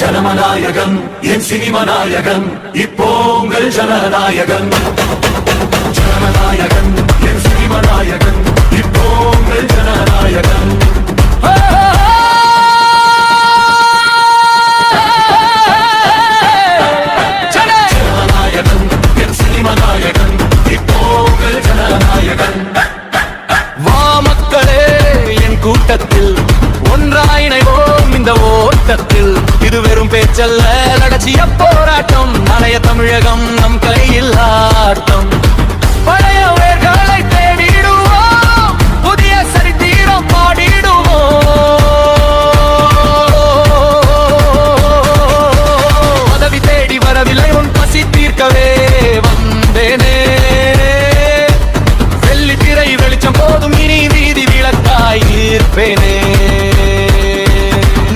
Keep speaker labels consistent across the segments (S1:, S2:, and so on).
S1: ஜனநாயகன் என் cinema நாயகன் இப்போ உங்கள் ஜனநாயகன் ஜனநாயகன் என் சினிமா நாயகன் இப்போ உங்கள் ஜனநாயகன் ஜனநாயகன் என் சினிமா நாயகன் இப்போ உங்கள் ஜனநாயகன் வா மக்களே என் கூட்டத்தில் ஒன்றாயினைவோம் இந்த ஓட்டத்தில் இது வெறும் பேச்சல்ல நடச்சிய போராட்டம் நாளைய தமிழகம் நம் கையில் ஆட்டம் பழைய வேர்களை தேடிடுவோம் புதிய சரித்திரம் பாடிடுவோம் பதவி தேடி வரவில்லை உன் பசி தீர்க்கவே வந்தேனே வெள்ளி திரை வெளிச்சம் போதும் இனி வீதி விளக்காய் இருப்பேனே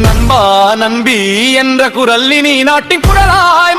S1: நண்பா நம்பி என்ற குரல் இனி நாட்டின் குரலாய்